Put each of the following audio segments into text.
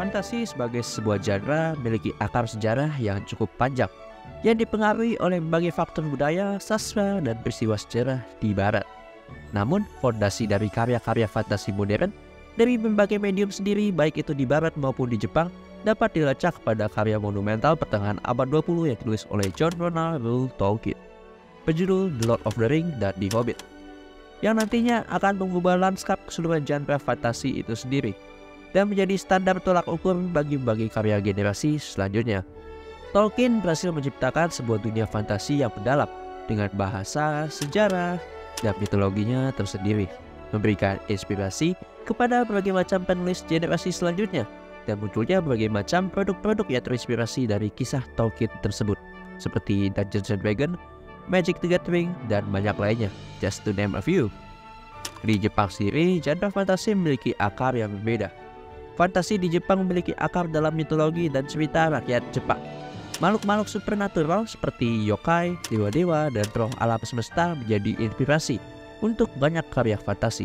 Fantasi sebagai sebuah genre memiliki akar sejarah yang cukup panjang, yang dipengaruhi oleh berbagai faktor budaya, sastra, dan peristiwa sejarah di Barat. Namun, fondasi dari karya-karya fantasi modern dari berbagai medium sendiri, baik itu di Barat maupun di Jepang, dapat dilacak pada karya monumental pertengahan abad 20 yang ditulis oleh John Ronald Reuel Tolkien, berjudul The Lord of the Rings dan The Hobbit, yang nantinya akan mengubah lanskap keseluruhan genre fantasi itu sendiri dan menjadi standar tolak ukur bagi karya generasi selanjutnya. Tolkien berhasil menciptakan sebuah dunia fantasi yang mendalam dengan bahasa, sejarah, dan mitologinya tersendiri, memberikan inspirasi kepada berbagai macam penulis generasi selanjutnya, dan munculnya berbagai macam produk-produk yang terinspirasi dari kisah Tolkien tersebut, seperti Dungeons & Dragons, Magic the Gathering, dan banyak lainnya, just to name a few. Di Jepang sendiri, genre fantasi memiliki akar yang berbeda. Fantasi di Jepang memiliki akar dalam mitologi dan cerita rakyat Jepang. Makhluk-makhluk supernatural seperti yokai, dewa-dewa, dan roh alam semesta menjadi inspirasi untuk banyak karya fantasi.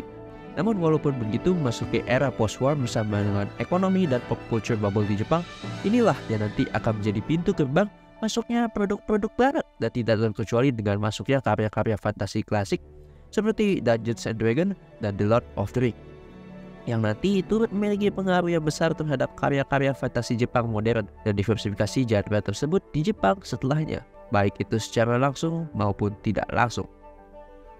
Namun walaupun begitu, memasuki era post-war bersama dengan ekonomi dan pop culture bubble di Jepang, inilah yang nanti akan menjadi pintu gerbang masuknya produk-produk barat, dan tidak terkecuali dengan masuknya karya-karya fantasi klasik seperti Dungeons & Dragons dan The Lord of the Rings, yang nanti turut memiliki pengaruh yang besar terhadap karya-karya fantasi Jepang modern dan diversifikasi genre tersebut di Jepang setelahnya, baik itu secara langsung maupun tidak langsung.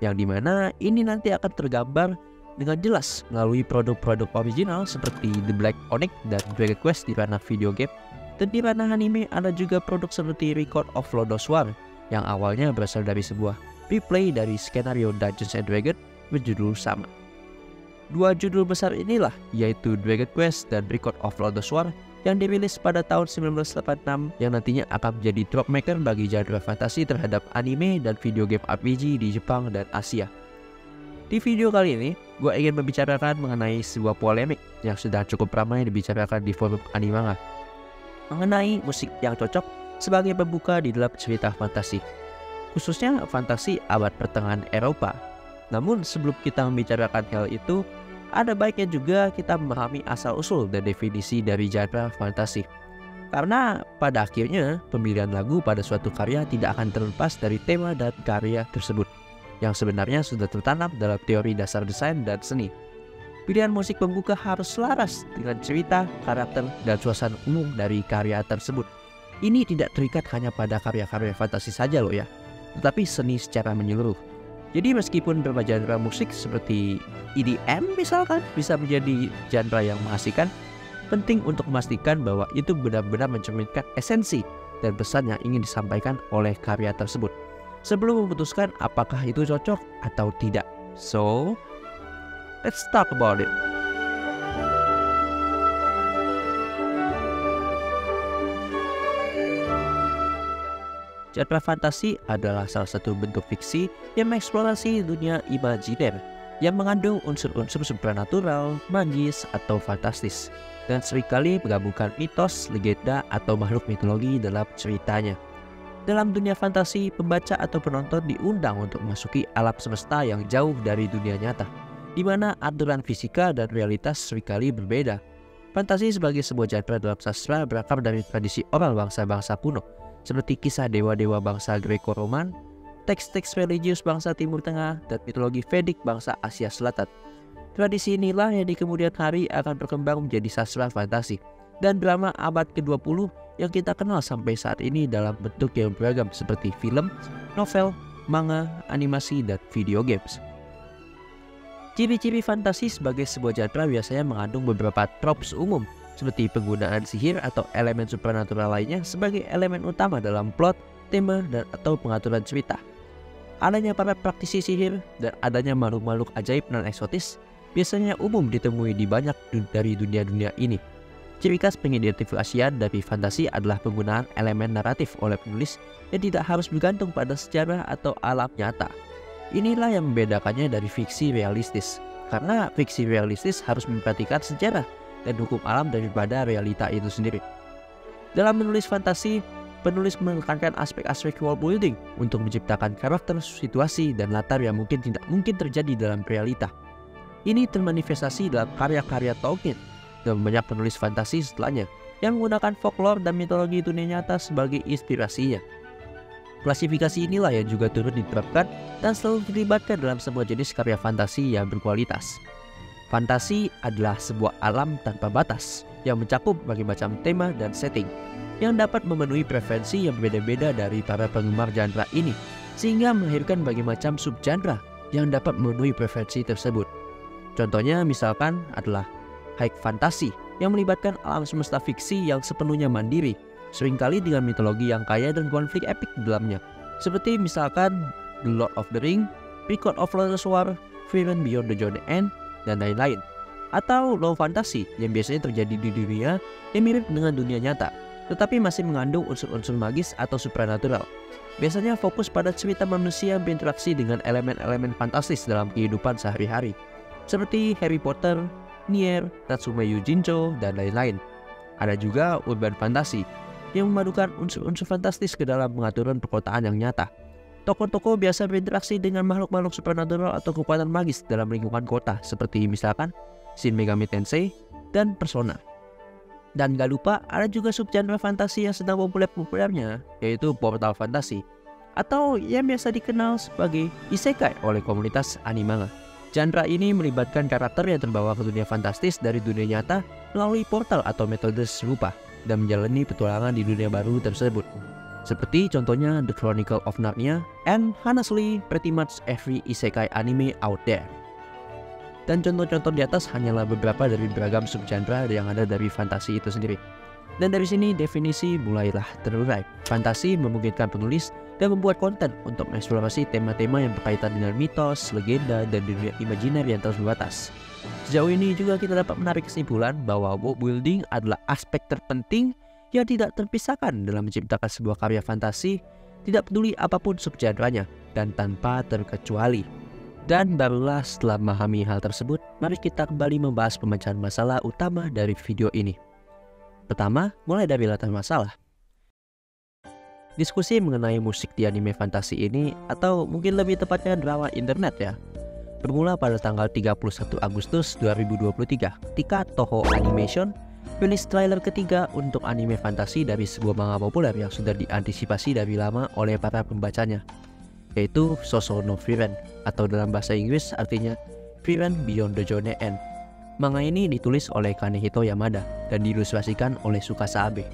Yang dimana ini nanti akan tergambar dengan jelas melalui produk-produk original seperti The Black Onyx dan Dragon Quest di ranah video game, dan di ranah anime ada juga produk seperti Record of Lodoss War yang awalnya berasal dari sebuah replay dari skenario Dungeons & Dragons berjudul sama. Dua judul besar inilah yaitu Dragon Quest dan Record of Lodoss War yang dirilis pada tahun 1986 yang nantinya akan menjadi dropmaker bagi genre fantasi terhadap anime dan video game RPG di Jepang dan Asia. Di video kali ini, gue ingin membicarakan mengenai sebuah polemik yang sudah cukup ramai dibicarakan di forum Animanga, mengenai musik yang cocok sebagai pembuka di dalam cerita fantasi, khususnya fantasi abad pertengahan Eropa. Namun sebelum kita membicarakan hal itu, ada baiknya juga kita memahami asal-usul dan definisi dari genre fantasi. Karena pada akhirnya pemilihan lagu pada suatu karya tidak akan terlepas dari tema dan karya tersebut, yang sebenarnya sudah tertanam dalam teori dasar desain dan seni. Pilihan musik pembuka harus selaras dengan cerita, karakter, dan suasana umum dari karya tersebut. Ini tidak terikat hanya pada karya-karya fantasi saja loh ya, tetapi seni secara menyeluruh. Jadi meskipun berbagai genre musik seperti EDM misalkan bisa menjadi genre yang mengasihkan, penting untuk memastikan bahwa itu benar-benar mencerminkan esensi dan pesan yang ingin disampaikan oleh karya tersebut sebelum memutuskan apakah itu cocok atau tidak. So, let's talk about it. Genre fantasi adalah salah satu bentuk fiksi yang mengeksplorasi dunia imajiner yang mengandung unsur-unsur supranatural, magis, atau fantastis, dan seringkali menggabungkan mitos, legenda, atau makhluk mitologi dalam ceritanya. Dalam dunia fantasi, pembaca atau penonton diundang untuk memasuki alam semesta yang jauh dari dunia nyata, di mana aturan fisika dan realitas seringkali berbeda. Fantasi sebagai sebuah genre dalam sastra berakar dari tradisi oral bangsa-bangsa kuno, seperti kisah dewa-dewa bangsa Greco-Roman, teks-teks religius bangsa Timur Tengah, dan mitologi Vedic bangsa Asia Selatan. Tradisi inilah yang di kemudian hari akan berkembang menjadi sastra fantasi dan drama abad ke-20 yang kita kenal sampai saat ini dalam bentuk yang beragam seperti film, novel, manga, animasi, dan video games. Ciri-ciri fantasi sebagai sebuah genre biasanya mengandung beberapa tropes umum, seperti penggunaan sihir atau elemen supernatural lainnya sebagai elemen utama dalam plot, tema, dan atau pengaturan cerita. Adanya para praktisi sihir dan adanya makhluk-makhluk ajaib dan eksotis biasanya umum ditemui di banyak dari dunia-dunia ini. Ciri khas pengidentifikasian dari fantasi adalah penggunaan elemen naratif oleh penulis yang tidak harus bergantung pada sejarah atau alam nyata. Inilah yang membedakannya dari fiksi realistis, karena fiksi realistis harus memperhatikan sejarah dan hukum alam daripada realita itu sendiri. Dalam menulis fantasi, penulis menekankan aspek-aspek world building untuk menciptakan karakter, situasi, dan latar yang mungkin tidak mungkin terjadi dalam realita. Ini termanifestasi dalam karya-karya Tolkien dan banyak penulis fantasi setelahnya yang menggunakan folklore dan mitologi dunia nyata sebagai inspirasinya. Klasifikasi inilah yang juga turut diterapkan dan selalu dilibatkan dalam semua jenis karya fantasi yang berkualitas. Fantasi adalah sebuah alam tanpa batas yang mencakup berbagai macam tema dan setting yang dapat memenuhi preferensi yang berbeda-beda dari para penggemar genre ini, sehingga melahirkan berbagai macam subgenre yang dapat memenuhi preferensi tersebut. Contohnya misalkan adalah high fantasy yang melibatkan alam semesta fiksi yang sepenuhnya mandiri, seringkali dengan mitologi yang kaya dan konflik epik di dalamnya, seperti misalkan The Lord of the Ring, Record of Lodoss War, Frieren Beyond the Journey End, dan lain-lain. Atau low fantasy yang biasanya terjadi di dunia yang mirip dengan dunia nyata, tetapi masih mengandung unsur-unsur magis atau supernatural. Biasanya fokus pada cerita manusia yang berinteraksi dengan elemen-elemen fantastis dalam kehidupan sehari-hari, seperti Harry Potter, Nier, Natsume Yujincho, dan lain-lain. Ada juga urban fantasy yang memadukan unsur-unsur fantastis ke dalam pengaturan perkotaan yang nyata. Tokoh-tokoh biasa berinteraksi dengan makhluk-makhluk supernatural atau kekuatan magis dalam lingkungan kota, seperti misalkan Shin Megami Tensei dan Persona. Dan gak lupa ada juga subgenre fantasi yang sedang populernya, yaitu portal fantasy, atau yang biasa dikenal sebagai isekai oleh komunitas animanga. Genre ini melibatkan karakter yang terbawa ke dunia fantastis dari dunia nyata melalui portal atau metode serupa dan menjalani petualangan di dunia baru tersebut. Seperti contohnya The Chronicle of Narnia, and honestly pretty much every isekai anime out there. Dan contoh-contoh di atas hanyalah beberapa dari beragam subgenre yang ada dari fantasi itu sendiri. Dan dari sini definisi mulailah terurai. Fantasi memungkinkan penulis dan membuat konten untuk mengeksplorasi tema-tema yang berkaitan dengan mitos, legenda, dan dunia imajiner yang terbatas. Sejauh ini juga kita dapat menarik kesimpulan bahwa world building adalah aspek terpenting yang tidak terpisahkan dalam menciptakan sebuah karya fantasi, tidak peduli apapun subgenrenya dan tanpa terkecuali. Dan barulah setelah memahami hal tersebut, mari kita kembali membahas pemecahan masalah utama dari video ini. Pertama, mulai dari latar masalah. Diskusi mengenai musik di anime fantasi ini, atau mungkin lebih tepatnya drama internet ya, bermula pada tanggal 31 Agustus 2023 ketika Toho Animation rilis trailer ketiga untuk anime fantasi dari sebuah manga populer yang sudah diantisipasi dari lama oleh para pembacanya, yaitu Sousou no Frieren, atau dalam bahasa Inggris artinya Frieren Beyond the Journey End. Manga ini ditulis oleh Kanehito Yamada dan diilustrasikan oleh Tsukasa Abe.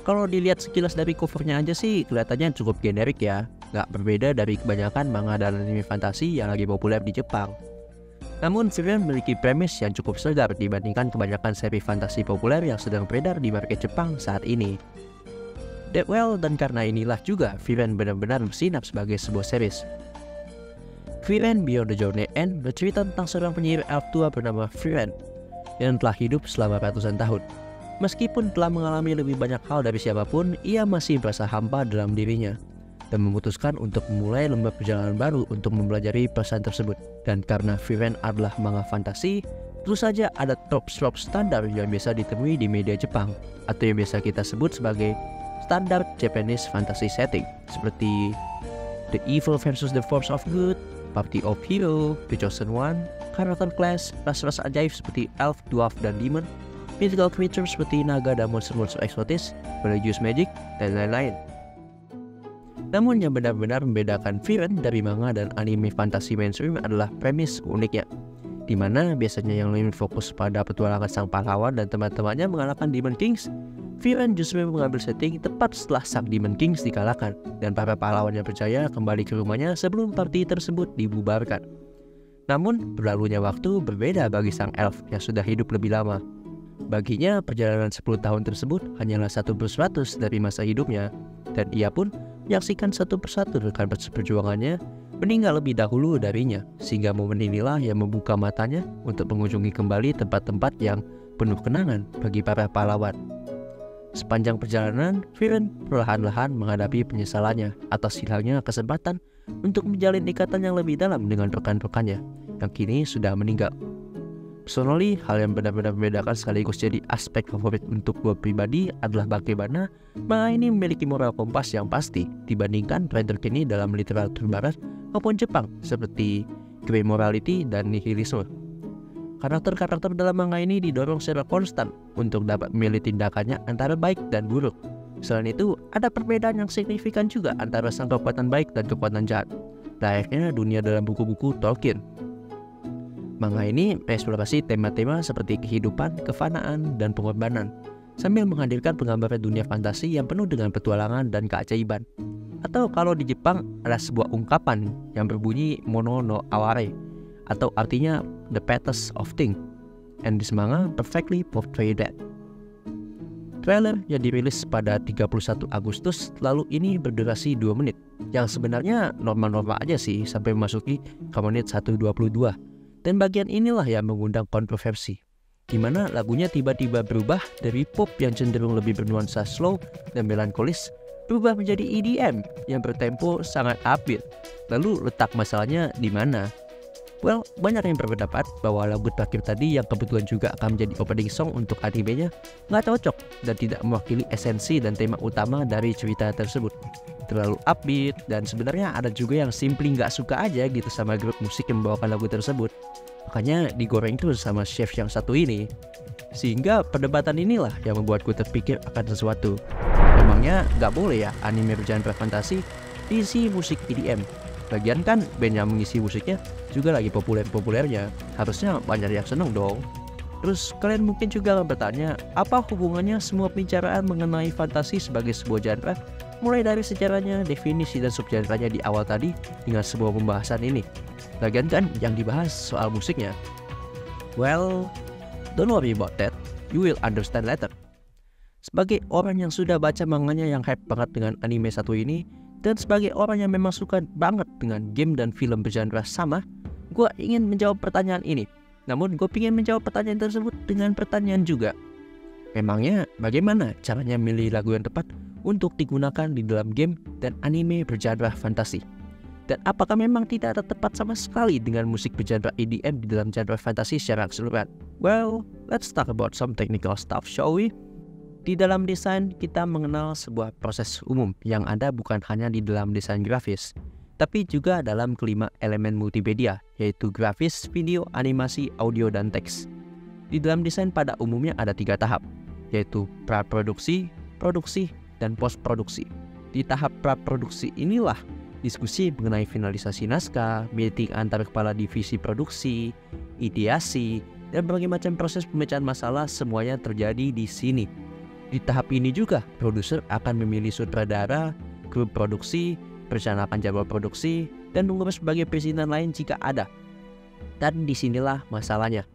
Kalau dilihat sekilas dari covernya aja sih kelihatannya cukup generik ya, nggak berbeda dari kebanyakan manga dan anime fantasi yang lagi populer di Jepang. Namun Frieren memiliki premis yang cukup segar dibandingkan kebanyakan seri fantasi populer yang sedang beredar di market Jepang saat ini. Dan karena inilah juga Frieren benar-benar bersinar sebagai sebuah series. Frieren Beyond the Journey End bercerita tentang seorang penyihir elf tua bernama Frieren yang telah hidup selama ratusan tahun. Meskipun telah mengalami lebih banyak hal dari siapapun, ia masih merasa hampa dalam dirinya dan memutuskan untuk memulai lembah perjalanan baru untuk mempelajari pesan tersebut. Dan karena Frieren adalah manga fantasi, tentu saja ada trope standar yang biasa ditemui di media Jepang, atau yang biasa kita sebut sebagai standar Japanese fantasy setting, seperti The Evil versus the Force of Good, Party of Hero, The Chosen One, Character Class, ras-ras ajaib seperti Elf, Dwarf, dan Demon, mythical creatures seperti naga dan monster-monster eksotis, religious magic, dan lain-lain. Namun yang benar-benar membedakan Frieren dari manga dan anime fantasi mainstream adalah premis uniknya, di mana biasanya yang lebih fokus pada petualangan sang pahlawan dan teman-temannya mengalahkan Demon Kings. Frieren justru mengambil setting tepat setelah sang Demon Kings dikalahkan dan para pahlawan yang percaya kembali ke rumahnya sebelum party tersebut dibubarkan. Namun berlalunya waktu berbeda bagi sang elf yang sudah hidup lebih lama. Baginya perjalanan 10 tahun tersebut hanyalah 1/100 dari masa hidupnya, dan ia pun menyaksikan satu persatu rekan perjuangannya meninggal lebih dahulu darinya, sehingga momen inilah yang membuka matanya untuk mengunjungi kembali tempat-tempat yang penuh kenangan bagi para pahlawan. Sepanjang perjalanan, Frieren perlahan-lahan menghadapi penyesalannya atas hilangnya kesempatan untuk menjalin ikatan yang lebih dalam dengan rekan-rekannya yang kini sudah meninggal. Personally, hal yang benar-benar membedakan sekaligus jadi aspek favorit untuk gue pribadi adalah bagaimana manga ini memiliki moral kompas yang pasti dibandingkan tren terkini dalam literatur barat maupun Jepang seperti grey morality dan nihilisme. karakter-karakter dalam manga ini didorong secara konstan untuk dapat memilih tindakannya antara baik dan buruk. Selain itu, ada perbedaan yang signifikan juga antara sang kekuatan baik dan kekuatan jahat. Layaknya dunia dalam buku-buku Tolkien. Manga ini mengeksplorasi tema-tema seperti kehidupan, kefanaan, dan pengorbanan, sambil menghadirkan penggambaran dunia fantasi yang penuh dengan petualangan dan keajaiban. Atau kalau di Jepang, ada sebuah ungkapan yang berbunyi Mono no Aware, atau artinya the pathos of things, and this manga perfectly portray that. Trailer yang dirilis pada 31 Agustus lalu ini berdurasi 2 menit, yang sebenarnya normal-normal aja sih sampai memasuki ke menit 1:22. Dan bagian inilah yang mengundang kontroversi, di mana lagunya tiba-tiba berubah dari pop yang cenderung lebih bernuansa slow dan melankolis, berubah menjadi EDM yang bertempo sangat upbeat. Lalu letak masalahnya di mana? Well, banyak yang berpendapat bahwa lagu terakhir tadi yang kebetulan juga akan menjadi opening song untuk animenya nggak cocok dan tidak mewakili esensi dan tema utama dari cerita tersebut. Terlalu upbeat, dan sebenarnya ada juga yang simply nggak suka aja gitu sama grup musik yang membawakan lagu tersebut. Makanya digoreng terus sama chef yang satu ini. Sehingga perdebatan inilah yang membuatku terpikir akan sesuatu. Memangnya nggak boleh ya anime bergenre fantasi diisi musik EDM? Lagian kan band yang mengisi musiknya juga lagi populer-populernya, harusnya banyak yang seneng dong. Terus kalian mungkin juga akan bertanya, apa hubungannya semua pembicaraan mengenai fantasi sebagai sebuah genre, mulai dari sejarahnya, definisi dan subgenrenya di awal tadi dengan sebuah pembahasan ini? Lagian kan yang dibahas soal musiknya. Well, don't worry about that, you will understand later. Sebagai orang yang sudah baca manganya yang hype banget dengan anime satu ini, dan sebagai orang yang memang suka banget dengan game dan film bergenre sama, gue ingin menjawab pertanyaan ini. Namun gue ingin menjawab pertanyaan tersebut dengan pertanyaan juga. Memangnya bagaimana caranya memilih lagu yang tepat untuk digunakan di dalam game dan anime bergenre fantasi? Dan apakah memang tidak ada tepat sama sekali dengan musik bergenre EDM di dalam genre fantasi secara keseluruhan? Well, let's talk about some technical stuff, shall we? Di dalam desain, kita mengenal sebuah proses umum yang ada bukan hanya di dalam desain grafis, tapi juga dalam kelima elemen multimedia, yaitu grafis, video, animasi, audio, dan teks. Di dalam desain pada umumnya ada 3 tahap, yaitu praproduksi, produksi, dan postproduksi. Di tahap praproduksi inilah diskusi mengenai finalisasi naskah, meeting antar kepala divisi produksi, ideasi, dan berbagai macam proses pemecahan masalah semuanya terjadi di sini. Di tahap ini juga, produser akan memilih sutradara, kru produksi, merencanakan jadwal produksi, dan mengurus berbagai perizinan lain jika ada. Dan disinilah masalahnya.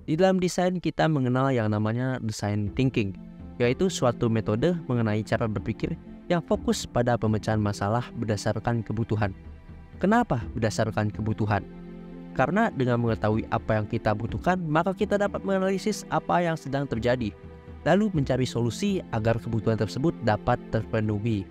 Di dalam desain kita mengenal yang namanya design thinking, yaitu suatu metode mengenai cara berpikir yang fokus pada pemecahan masalah berdasarkan kebutuhan. Kenapa berdasarkan kebutuhan? Karena dengan mengetahui apa yang kita butuhkan, maka kita dapat menganalisis apa yang sedang terjadi, lalu mencari solusi agar kebutuhan tersebut dapat terpenuhi.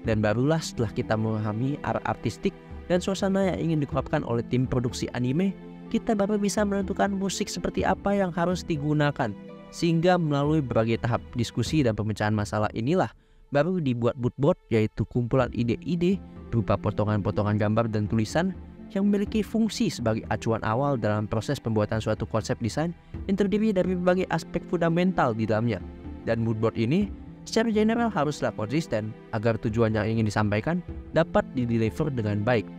Dan barulah setelah kita memahami arah artistik dan suasana yang ingin dikeluarkan oleh tim produksi anime, kita baru bisa menentukan musik seperti apa yang harus digunakan. Sehingga melalui berbagai tahap diskusi dan pemecahan masalah inilah baru dibuat mood board, yaitu kumpulan ide-ide berupa potongan-potongan gambar dan tulisan yang memiliki fungsi sebagai acuan awal dalam proses pembuatan suatu konsep desain yang terdiri dari berbagai aspek fundamental di dalamnya. Dan mood board ini secara general haruslah konsisten agar tujuan yang ingin disampaikan dapat dideliver dengan baik.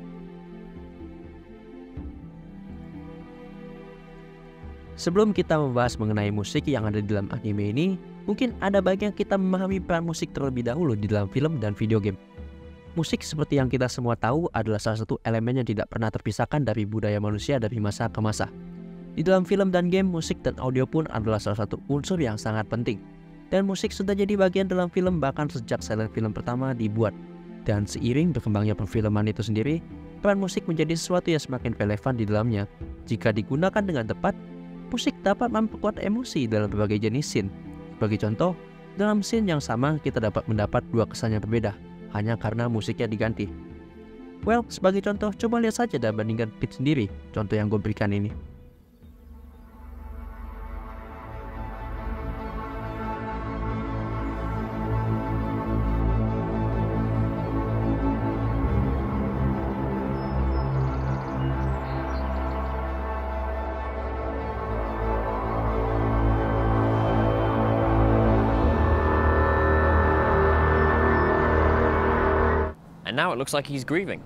Sebelum kita membahas mengenai musik yang ada di dalam anime ini, mungkin ada baiknya kita memahami peran musik terlebih dahulu di dalam film dan video game. Musik seperti yang kita semua tahu adalah salah satu elemen yang tidak pernah terpisahkan dari budaya manusia dari masa ke masa. Di dalam film dan game, musik dan audio pun adalah salah satu unsur yang sangat penting. Dan musik sudah jadi bagian dalam film bahkan sejak silent film pertama dibuat. Dan seiring berkembangnya perfilman itu sendiri, peran musik menjadi sesuatu yang semakin relevan di dalamnya. Jika digunakan dengan tepat, musik dapat memperkuat emosi dalam berbagai jenis scene. Sebagai contoh, dalam scene yang sama kita dapat mendapat 2 kesan yang berbeda hanya karena musiknya diganti. Well, sebagai contoh, coba lihat saja dan bandingkan pitch sendiri, contoh yang gue berikan ini. And now it looks like he's grieving.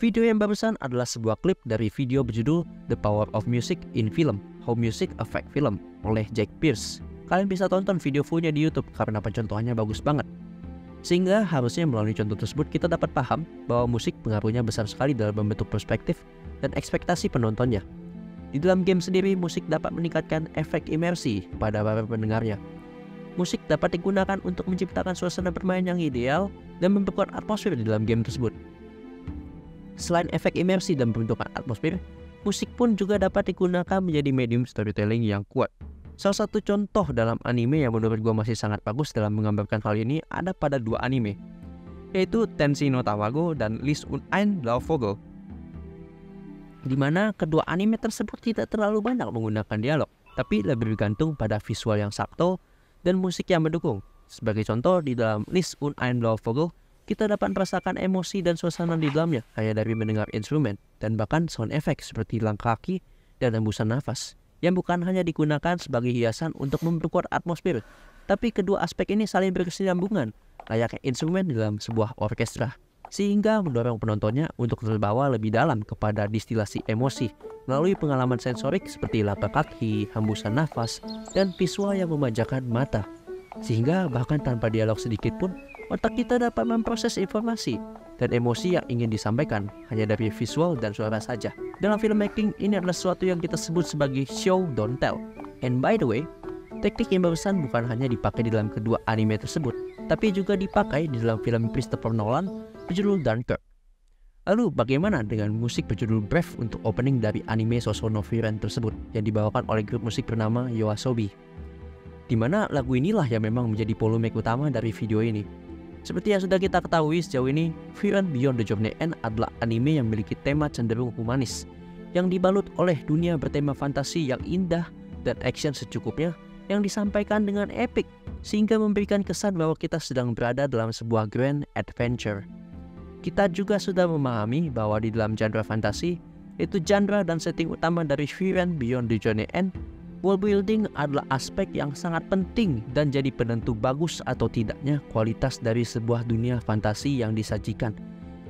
Video yang barusan adalah sebuah klip dari video berjudul The Power of Music in Film, How Music Affect Film oleh Jack Pierce. Kalian bisa tonton video fullnya di YouTube karena pencontohannya bagus banget. Sehingga harusnya melalui contoh tersebut kita dapat paham bahwa musik pengaruhnya besar sekali dalam membentuk perspektif dan ekspektasi penontonnya. Di dalam game sendiri, musik dapat meningkatkan efek imersi pada para pendengarnya. Musik dapat digunakan untuk menciptakan suasana bermain yang ideal dan memperkuat atmosfer di dalam game tersebut. Selain efek imersi dan pembentukan atmosfer, musik pun juga dapat digunakan menjadi medium storytelling yang kuat. Salah satu contoh dalam anime yang menurut gue masih sangat bagus dalam menggambarkan hal ini ada pada dua anime, yaitu Tenshi no Tamago dan List und ein Laufvogel, di mana kedua anime tersebut tidak terlalu banyak menggunakan dialog, tapi lebih bergantung pada visual yang subtle dan musik yang mendukung. Sebagai contoh, di dalam List und ein Laufvogel, kita dapat merasakan emosi dan suasana di dalamnya hanya dari mendengar instrumen dan bahkan sound effect seperti langkah kaki dan hembusan nafas yang bukan hanya digunakan sebagai hiasan untuk memperkuat atmosfer, tapi kedua aspek ini saling berkesinambungan layaknya instrumen dalam sebuah orkestra, sehingga mendorong penontonnya untuk terbawa lebih dalam kepada distilasi emosi melalui pengalaman sensorik seperti langkah kaki, hembusan nafas, dan visual yang memanjakan mata, sehingga bahkan tanpa dialog sedikit pun otak kita dapat memproses informasi dan emosi yang ingin disampaikan hanya dari visual dan suara saja. Dalam filmmaking, ini adalah sesuatu yang kita sebut sebagai show don't tell. And by the way, teknik yang barusan bukan hanya dipakai di dalam kedua anime tersebut, tapi juga dipakai di dalam film Christopher Nolan berjudul Dunkirk. Lalu bagaimana dengan musik berjudul Brave untuk opening dari anime Sosono Frieren tersebut yang dibawakan oleh grup musik bernama YOASOBI, di mana lagu inilah yang memang menjadi polemik utama dari video ini. Seperti yang sudah kita ketahui sejauh ini, Frieren Beyond the Journey End adalah anime yang memiliki tema cenderung humanis, yang dibalut oleh dunia bertema fantasi yang indah dan action secukupnya yang disampaikan dengan epik, sehingga memberikan kesan bahwa kita sedang berada dalam sebuah grand adventure. Kita juga sudah memahami bahwa di dalam genre fantasi, itu genre dan setting utama dari Frieren Beyond the Journey End, world building adalah aspek yang sangat penting dan jadi penentu bagus atau tidaknya kualitas dari sebuah dunia fantasi yang disajikan.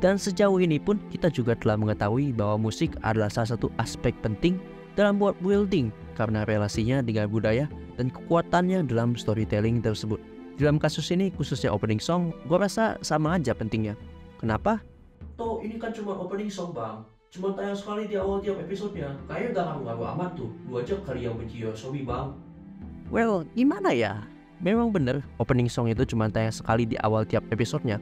Dan sejauh ini pun kita juga telah mengetahui bahwa musik adalah salah satu aspek penting dalam world building karena relasinya dengan budaya dan kekuatannya dalam storytelling tersebut. Dalam kasus ini khususnya opening song, gue rasa sama aja pentingnya. Kenapa? Toh ini kan cuma opening song bang, cuma tayang sekali di awal tiap episodenya. Kayaknya gak ngaruh-ngaruh amat tuh. Lu aja kali yang benci YOASOBI bang. Well, gimana ya? Memang bener opening song itu cuma tayang sekali di awal tiap episodenya.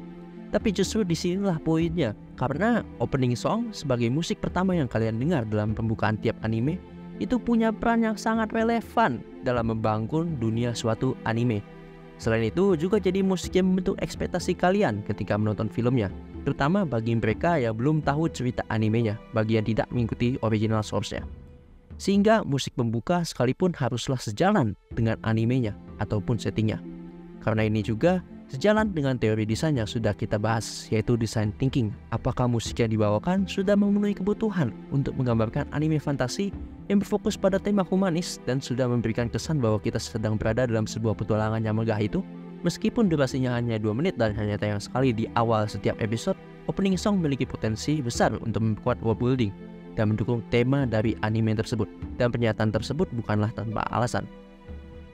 Tapi justru disinilah poinnya. Karena opening song sebagai musik pertama yang kalian dengar dalam pembukaan tiap anime, itu punya peran yang sangat relevan dalam membangun dunia suatu anime. Selain itu juga jadi musik yang membentuk ekspektasi kalian ketika menonton filmnya, terutama bagi mereka yang belum tahu cerita animenya, bagi yang tidak mengikuti original source-nya. Sehingga musik pembuka sekalipun haruslah sejalan dengan animenya ataupun settingnya. Karena ini juga sejalan dengan teori desain yang sudah kita bahas, yaitu design thinking. Apakah musik yang dibawakan sudah memenuhi kebutuhan untuk menggambarkan anime fantasi yang berfokus pada tema humanis dan sudah memberikan kesan bahwa kita sedang berada dalam sebuah petualangan yang megah itu? Meskipun durasinya hanya 2 menit dan hanya tayang sekali di awal setiap episode, opening song memiliki potensi besar untuk memperkuat world building dan mendukung tema dari anime tersebut. Dan pernyataan tersebut bukanlah tanpa alasan.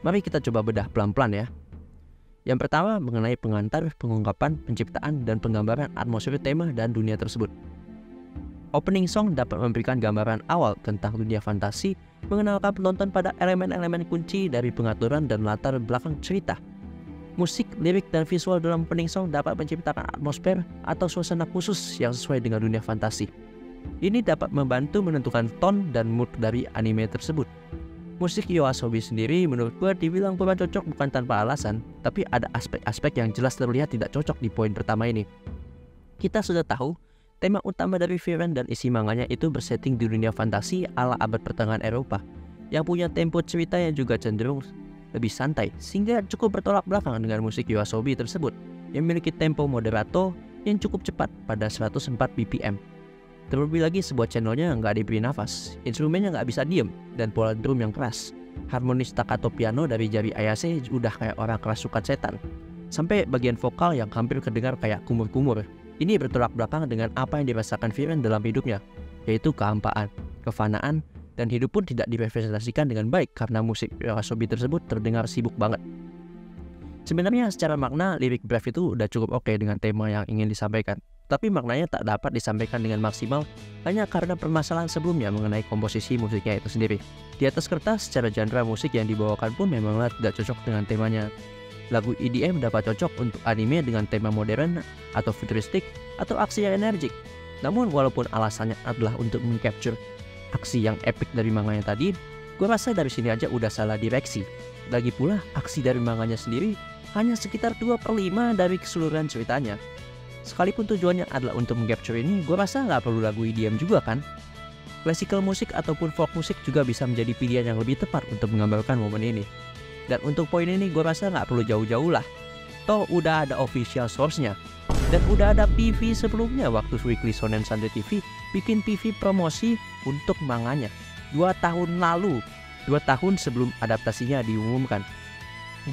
Mari kita coba bedah pelan-pelan ya. Yang pertama mengenai pengantar, pengungkapan, penciptaan, dan penggambaran atmosfer tema dan dunia tersebut. Opening song dapat memberikan gambaran awal tentang dunia fantasi, mengenalkan penonton pada elemen-elemen kunci dari pengaturan dan latar belakang cerita. Musik, lirik, dan visual dalam opening song dapat menciptakan atmosfer atau suasana khusus yang sesuai dengan dunia fantasi. Ini dapat membantu menentukan tone dan mood dari anime tersebut. Musik YOASOBI sendiri menurut gue dibilang kurang cocok bukan tanpa alasan, tapi ada aspek-aspek yang jelas terlihat tidak cocok di poin pertama ini. Kita sudah tahu, tema utama dari Frieren dan isi manganya itu bersetting di dunia fantasi ala abad pertengahan Eropa, yang punya tempo cerita yang juga cenderung lebih santai, sehingga cukup bertolak belakang dengan musik YOASOBI tersebut yang memiliki tempo moderato yang cukup cepat pada 104 BPM. Terlebih lagi sebuah channelnya nggak diberi nafas, instrumennya nggak bisa diem, dan pola drum yang keras. Harmoni staccato piano dari jari Ayase udah kayak orang kerasukan setan. Sampai bagian vokal yang hampir kedengar kayak kumur-kumur. Ini bertolak belakang dengan apa yang dirasakan Viren dalam hidupnya, yaitu kehampaan, kefanaan, dan hidup pun tidak direpresentasikan dengan baik karena musik YOASOBI tersebut terdengar sibuk banget. Sebenarnya secara makna, lirik Brave itu udah cukup oke dengan tema yang ingin disampaikan. Tapi maknanya tak dapat disampaikan dengan maksimal hanya karena permasalahan sebelumnya mengenai komposisi musiknya itu sendiri. Di atas kertas, secara genre musik yang dibawakan pun memanglah tidak cocok dengan temanya. Lagu EDM dapat cocok untuk anime dengan tema modern atau futuristik atau aksi yang energik. Namun walaupun alasannya adalah untuk mengcapture aksi yang epic dari manganya tadi, gue rasa dari sini aja udah salah direksi. Lagi pula, aksi dari manganya sendiri hanya sekitar 2/5 dari keseluruhan ceritanya. Sekalipun tujuannya adalah untuk mengcapture ini, gue rasa nggak perlu lagu EDM juga kan? Classical musik ataupun folk musik juga bisa menjadi pilihan yang lebih tepat untuk menggambarkan momen ini. Dan untuk poin ini gue rasa nggak perlu jauh-jauh lah. Toh udah ada official source-nya. Dan udah ada PV sebelumnya waktu Weekly Shonen Sunday TV bikin PV promosi untuk manganya 2 tahun lalu, 2 tahun sebelum adaptasinya diumumkan.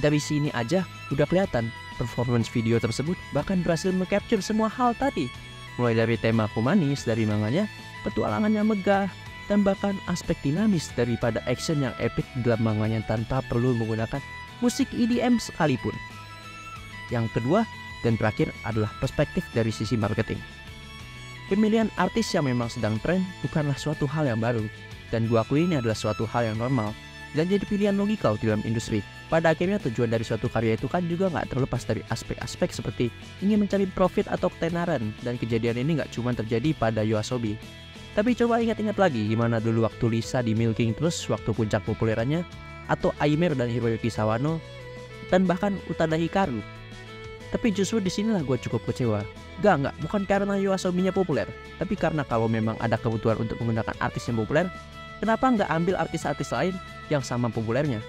Dari sini aja udah kelihatan performance video tersebut bahkan berhasil mengcapture semua hal tadi, mulai dari tema humanis dari manganya, petualangannya megah, dan bahkan aspek dinamis daripada action yang epic dalam manganya tanpa perlu menggunakan musik EDM sekalipun. Yang kedua dan terakhir adalah perspektif dari sisi marketing. Pemilihan artis yang memang sedang tren bukanlah suatu hal yang baru, dan gua akui ini adalah suatu hal yang normal dan jadi pilihan logikal di dalam industri. Pada akhirnya tujuan dari suatu karya itu kan juga nggak terlepas dari aspek-aspek seperti ingin mencari profit atau ketenaran, dan kejadian ini nggak cuma terjadi pada YOASOBI. Tapi coba ingat-ingat lagi gimana dulu waktu Lisa di milking terus waktu puncak populerannya, atau Aimer dan Hiroyuki Sawano, dan bahkan Utada Hikaru. Tapi justru disinilah gue cukup kecewa. Enggak, bukan karena YOASOBI-nya populer, tapi karena kalau memang ada kebutuhan untuk menggunakan artis yang populer, kenapa nggak ambil artis-artis lain yang sama populernya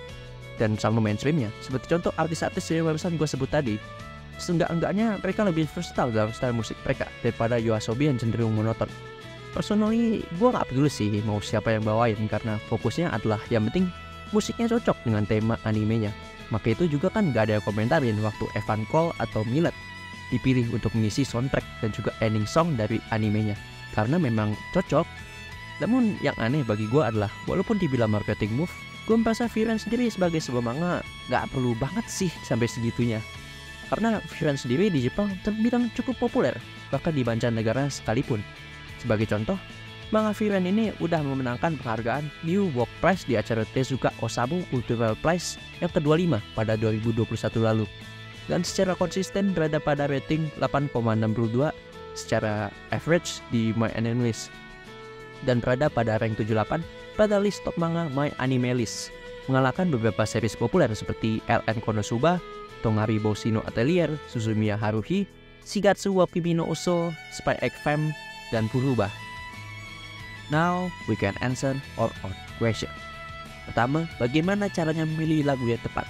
dan sama mainstreamnya? Seperti contoh artis-artis yang barusan gue sebut tadi. Seenggak-enggaknya mereka lebih versatile dalam style musik mereka daripada YOASOBI yang cenderung monoton. Personally, gue gak peduli sih mau siapa yang bawain, karena fokusnya adalah yang penting musiknya cocok dengan tema animenya. Maka itu juga kan gak ada yang komentarin waktu Evan Cole atau Millet dipilih untuk mengisi soundtrack dan juga ending song dari animenya, karena memang cocok. Namun yang aneh bagi gue adalah walaupun dibilang marketing move, gue merasa Viren sendiri sebagai sebuah manga gak perlu banget sih sampai segitunya. Karena Viren sendiri di Jepang terbilang cukup populer, bahkan di mancanegara sekalipun. Sebagai contoh, manga Viren ini udah memenangkan penghargaan New Work Prize di acara Tezuka Osamu Cultural Prize yang ke-25 pada 2021 lalu. Dan secara konsisten berada pada rating 8,62 secara average di My Anime List, dan berada pada rank 78 pada list top manga My Anime List, mengalahkan beberapa series populer seperti LN Konosuba, Tongari Boshi no Atelier, Suzumiya Haruhi, Shigatsu wa Kimi no Uso, Spy X Fam, dan Furuba. Now we can answer our own question. Pertama, bagaimana caranya memilih lagu yang tepat?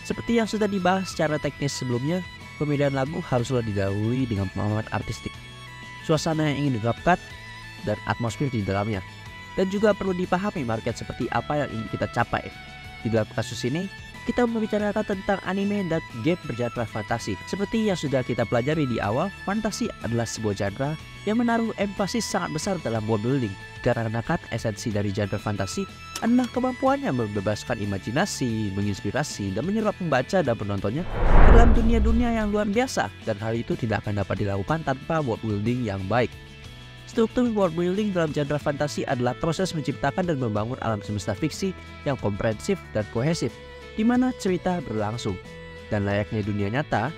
Seperti yang sudah dibahas secara teknis sebelumnya, pemilihan lagu haruslah didahului dengan pemahaman artistik, suasana yang ingin diungkapkan, dan atmosfer di dalamnya. Dan juga perlu dipahami market seperti apa yang ingin kita capai. Di dalam kasus ini, kita membicarakan tentang anime dan game bergenre fantasi. Seperti yang sudah kita pelajari di awal, fantasi adalah sebuah genre yang menaruh emphasis sangat besar dalam world building. Karena kan esensi dari genre fantasi adalah kemampuannya membebaskan imajinasi, menginspirasi, dan menyerap pembaca dan penontonnya ke dalam dunia-dunia yang luar biasa. Dan hal itu tidak akan dapat dilakukan tanpa world building yang baik. Struktur world building dalam genre fantasi adalah proses menciptakan dan membangun alam semesta fiksi yang komprehensif dan kohesif, di mana cerita berlangsung. Dan layaknya dunia nyata,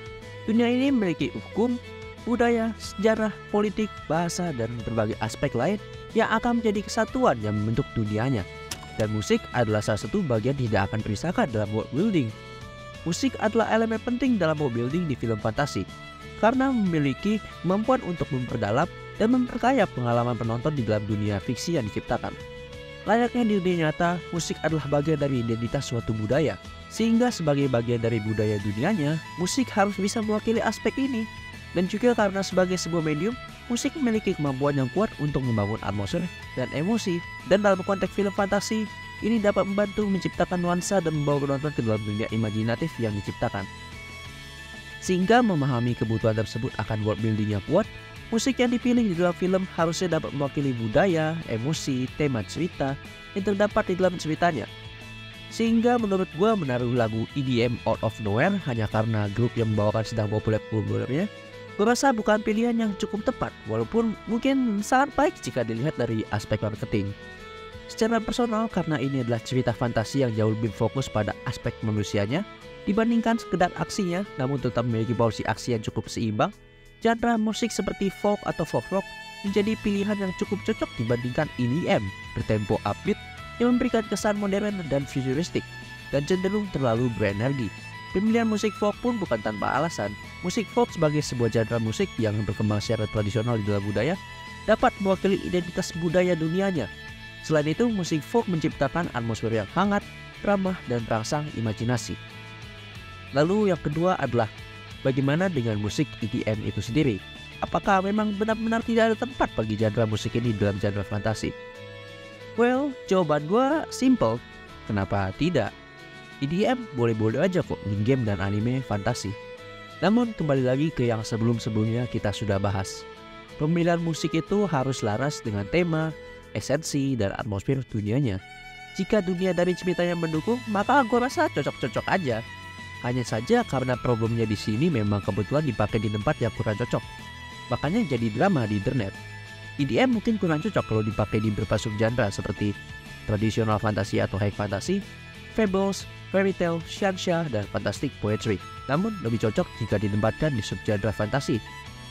dunia ini memiliki hukum, budaya, sejarah, politik, bahasa, dan berbagai aspek lain yang akan menjadi kesatuan yang membentuk dunianya. Dan musik adalah salah satu bagian tidak akan terpisahkan dalam world building. Musik adalah elemen penting dalam world building di film fantasi, karena memiliki kemampuan untuk memperdalam dan memperkaya pengalaman penonton di dalam dunia fiksi yang diciptakan. Layaknya di dunia nyata, musik adalah bagian dari identitas suatu budaya. Sehingga sebagai bagian dari budaya dunianya, musik harus bisa mewakili aspek ini. Dan juga karena sebagai sebuah medium, musik memiliki kemampuan yang kuat untuk membangun atmosfer dan emosi. Dan dalam konteks film fantasi, ini dapat membantu menciptakan nuansa dan membawa penonton ke dalam dunia imajinatif yang diciptakan. Sehingga memahami kebutuhan tersebut akan world building yang kuat, musik yang dipilih di dalam film harusnya dapat mewakili budaya, emosi, tema cerita yang terdapat di dalam ceritanya. Sehingga menurut gue menaruh lagu EDM out of nowhere hanya karena grup yang membawakan sedang populernya, gue rasa bukan pilihan yang cukup tepat, walaupun mungkin sangat baik jika dilihat dari aspek marketing. Secara personal, karena ini adalah cerita fantasi yang jauh lebih fokus pada aspek manusianya dibandingkan sekedar aksinya, namun tetap memiliki porsi aksi yang cukup seimbang, genre musik seperti folk atau folk rock menjadi pilihan yang cukup cocok dibandingkan EDM bertempo upbeat yang memberikan kesan modern dan futuristik dan cenderung terlalu berenergi. Pemilihan musik folk pun bukan tanpa alasan. Musik folk sebagai sebuah genre musik yang berkembang secara tradisional di dalam budaya dapat mewakili identitas budaya dunianya. Selain itu, musik folk menciptakan atmosfer yang hangat, ramah, dan terangsang imajinasi. Lalu yang kedua adalah bagaimana dengan musik EDM itu sendiri? Apakah memang benar-benar tidak ada tempat bagi genre musik ini dalam genre fantasi? Well, jawaban gue simple. Kenapa tidak? EDM boleh-boleh aja kok di game dan anime fantasi. Namun kembali lagi ke yang sebelum-sebelumnya kita sudah bahas. Pemilihan musik itu harus laras dengan tema, esensi, dan atmosfer dunianya. Jika dunia dari ceritanya mendukung, maka gue rasa cocok-cocok aja. Hanya saja karena problemnya di sini memang kebetulan dipakai di tempat yang kurang cocok. Makanya jadi drama di internet. EDM mungkin kurang cocok kalau dipakai di beberapa subgenre seperti tradisional fantasi atau high fantasy, fables, fairy tale, xianxia, dan fantastic poetry. Namun lebih cocok jika ditempatkan di subgenre fantasi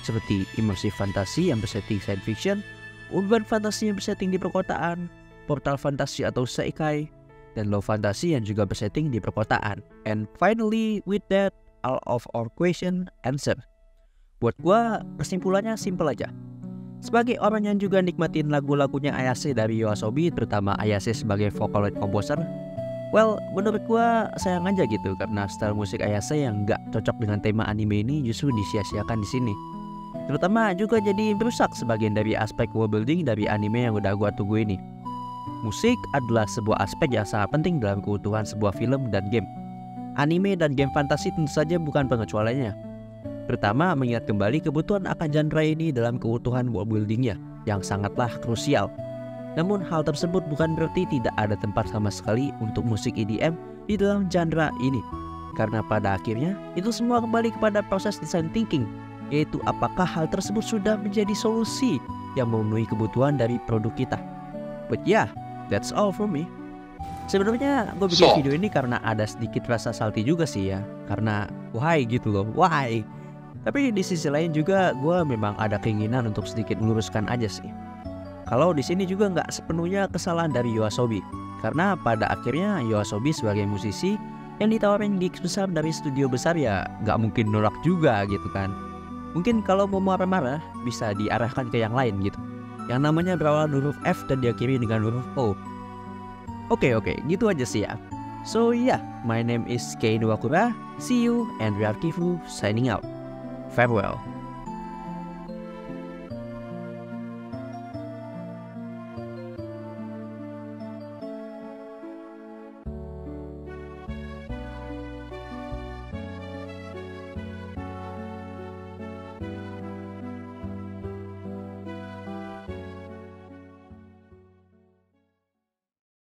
seperti immersive fantasy yang bersetting science fiction, urban fantasy yang bersetting di perkotaan, portal fantasi atau seikai, dan low fantasy yang juga bersetting di perkotaan. And finally, with that, all of our question answer. Buat gua, kesimpulannya simple aja. Sebagai orang yang juga nikmatin lagu-lagunya Ayase dari YOASOBI, terutama Ayase sebagai Vocaloid composer, well, menurut gua sayang aja gitu karena style musik Ayase yang nggak cocok dengan tema anime ini justru disia-siakan di sini. Terutama juga jadi merusak sebagian dari aspek world building dari anime yang udah gua tunggu ini. Musik adalah sebuah aspek yang sangat penting dalam keutuhan sebuah film dan game. Anime dan game fantasi tentu saja bukan pengecualiannya. Pertama, mengingat kembali kebutuhan akan genre ini dalam keutuhan world buildingnya yang sangatlah krusial. Namun hal tersebut bukan berarti tidak ada tempat sama sekali untuk musik EDM di dalam genre ini. Karena pada akhirnya itu semua kembali kepada proses design thinking, yaitu apakah hal tersebut sudah menjadi solusi yang memenuhi kebutuhan dari produk kita. But yeah, that's all from me. Sebenarnya gue bikin video ini karena ada sedikit rasa salty juga sih ya. Karena why gitu loh, why? Tapi di sisi lain juga gue memang ada keinginan untuk sedikit meluruskan aja sih. Kalau di sini juga nggak sepenuhnya kesalahan dari YOASOBI. Karena pada akhirnya YOASOBI sebagai musisi yang ditawarin gigs besar dari studio besar ya nggak mungkin nolak juga gitu kan. Mungkin kalau mau marah-marah bisa diarahkan ke yang lain gitu. Yang namanya berawalan huruf F dan diakhiri dengan huruf O. Oke, gitu aja sih ya. So yeah, my name is Kei Nuwakura. See you and we are Kifu signing out. Farewell.